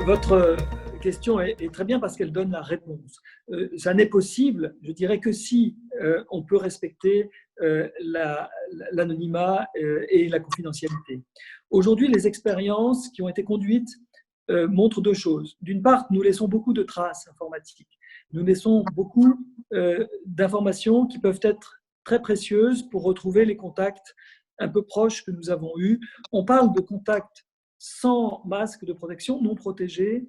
Votre question est très bien parce qu'elle donne la réponse. Ça n'est possible, je dirais, que si on peut respecter l'anonymat et la confidentialité. Aujourd'hui, les expériences qui ont été conduites montrent deux choses. D'une part, nous laissons beaucoup de traces informatiques. Nous laissons beaucoup d'informations qui peuvent être très précieuses pour retrouver les contacts un peu proches que nous avons eus. On parle de contacts sans masque de protection, non protégés,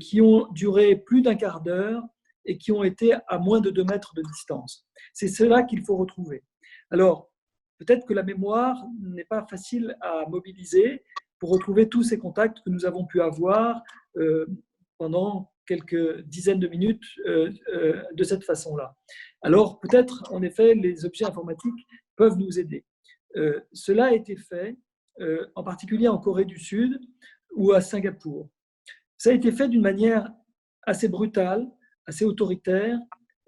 qui ont duré plus d'un quart d'heure et qui ont été à moins de 2 mètres de distance. C'est cela qu'il faut retrouver. Alors, peut-être que la mémoire n'est pas facile à mobiliser pour retrouver tous ces contacts que nous avons pu avoir pendant quelques dizaines de minutes de cette façon-là. Alors, peut-être, en effet, les objets informatiques peuvent nous aider. Cela a été fait en particulier en Corée du Sud ou à Singapour. Ça a été fait d'une manière assez brutale, assez autoritaire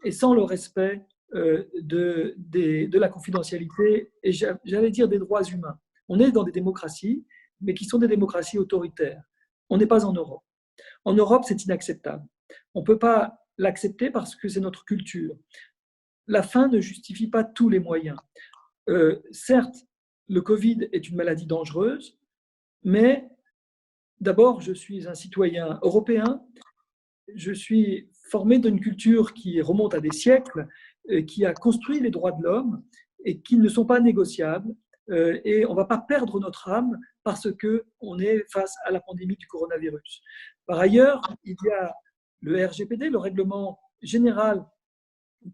et sans le respect de la confidentialité et j'allais dire des droits humains. On est dans des démocraties, mais qui sont des démocraties autoritaires. On n'est pas en Europe. En Europe, c'est inacceptable. On ne peut pas l'accepter parce que c'est notre culture. La fin ne justifie pas tous les moyens. Certes, le Covid est une maladie dangereuse, mais d'abord, je suis un citoyen européen, je suis formé d'une culture qui remonte à des siècles, qui a construit les droits de l'homme et qui ne sont pas négociables. Et on ne va pas perdre notre âme parce qu'on est face à la pandémie du coronavirus. Par ailleurs, il y a le RGPD, le règlement général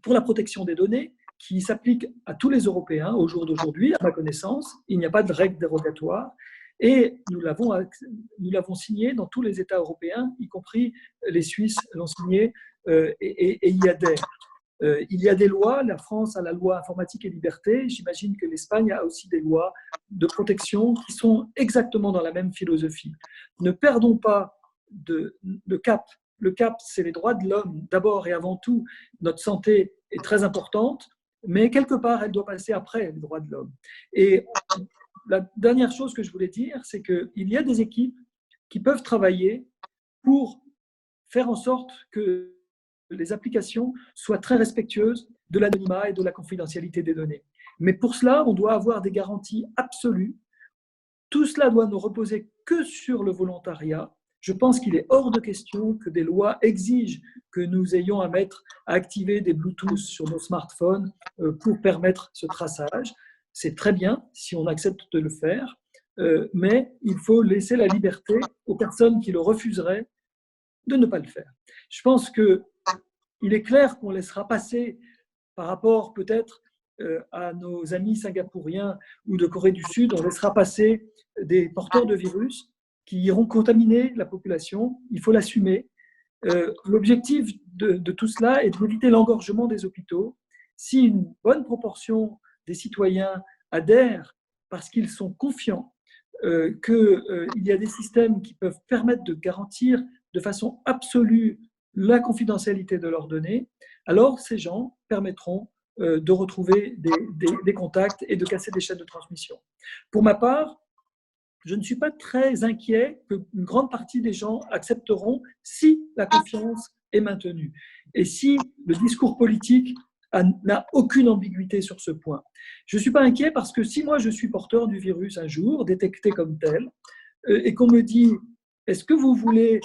pour la protection des données, qui s'applique à tous les Européens au jour d'aujourd'hui, à ma connaissance. Il n'y a pas de règles dérogatoires. Et nous l'avons signé dans tous les États européens, y compris les Suisses l'ont signé et y adhèrent. Il y a des lois, la France a la loi informatique et liberté, j'imagine que l'Espagne a aussi des lois de protection qui sont exactement dans la même philosophie. Ne perdons pas de cap. Le cap, c'est les droits de l'homme d'abord et avant tout. Notre santé est très importante, mais quelque part, elle doit passer après les droits de l'homme. Et la dernière chose que je voulais dire, c'est qu'il y a des équipes qui peuvent travailler pour faire en sorte que les applications soient très respectueuses de l'anonymat et de la confidentialité des données. Mais pour cela, on doit avoir des garanties absolues. Tout cela doit ne reposer que sur le volontariat. Je pense qu'il est hors de question que des lois exigent que nous ayons à activer des Bluetooth sur nos smartphones pour permettre ce traçage. C'est très bien si on accepte de le faire, mais il faut laisser la liberté aux personnes qui le refuseraient de ne pas le faire. Je pense qu'il est clair qu'on laissera passer par rapport peut-être à nos amis singapouriens ou de Corée du Sud, on laissera passer des porteurs de virus qui iront contaminer la population. Il faut l'assumer. L'objectif de tout cela est d'éviter l'engorgement des hôpitaux. Si une bonne proportion des citoyens adhèrent parce qu'ils sont confiants qu'il y a des systèmes qui peuvent permettre de garantir de façon absolue la confidentialité de leurs données, alors ces gens permettront de retrouver des contacts et de casser des chaînes de transmission. Pour ma part, je ne suis pas très inquiet qu'une grande partie des gens accepteront si la confiance est maintenue et si le discours politique n'a aucune ambiguïté sur ce point. Je ne suis pas inquiet parce que si moi je suis porteur du virus un jour, détecté comme tel, et qu'on me dit « est-ce que vous voulez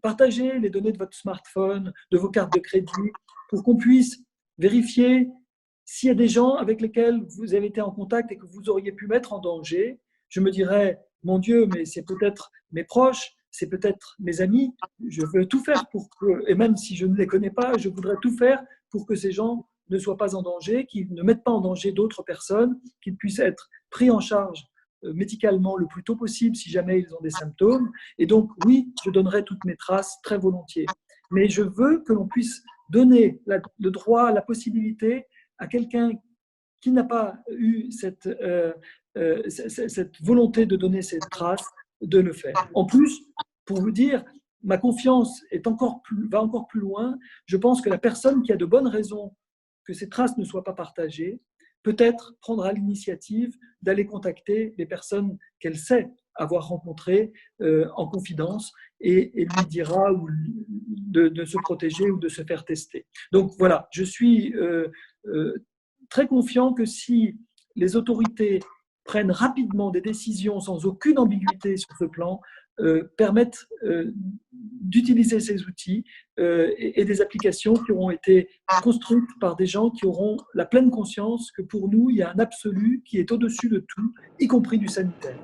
partager les données de votre smartphone, de vos cartes de crédit, pour qu'on puisse vérifier s'il y a des gens avec lesquels vous avez été en contact et que vous auriez pu mettre en danger ?» Je me dirais « mon Dieu, mais c'est peut-être mes proches, c'est peut-être mes amis, je veux tout faire pour que, et même si je ne les connais pas, je voudrais tout faire pour que ces gens ne soient pas en danger, qu'ils ne mettent pas en danger d'autres personnes, qu'ils puissent être pris en charge médicalement le plus tôt possible si jamais ils ont des symptômes. Et donc, oui, je donnerai toutes mes traces très volontiers. Mais je veux que l'on puisse donner le droit, la possibilité à quelqu'un qui n'a pas eu cette volonté de donner ces traces, de le faire. En plus, pour vous dire, ma confiance va encore plus loin. Je pense que la personne qui a de bonnes raisons que ces traces ne soient pas partagées, peut-être prendra l'initiative d'aller contacter les personnes qu'elle sait avoir rencontré en confidence et lui dira de se protéger ou de se faire tester. Donc voilà, je suis très confiant que si les autorités prennent rapidement des décisions sans aucune ambiguïté sur ce plan, permettent d'utiliser ces outils et des applications qui auront été construites par des gens qui auront la pleine conscience que pour nous, il y a un absolu qui est au-dessus de tout, y compris du sanitaire.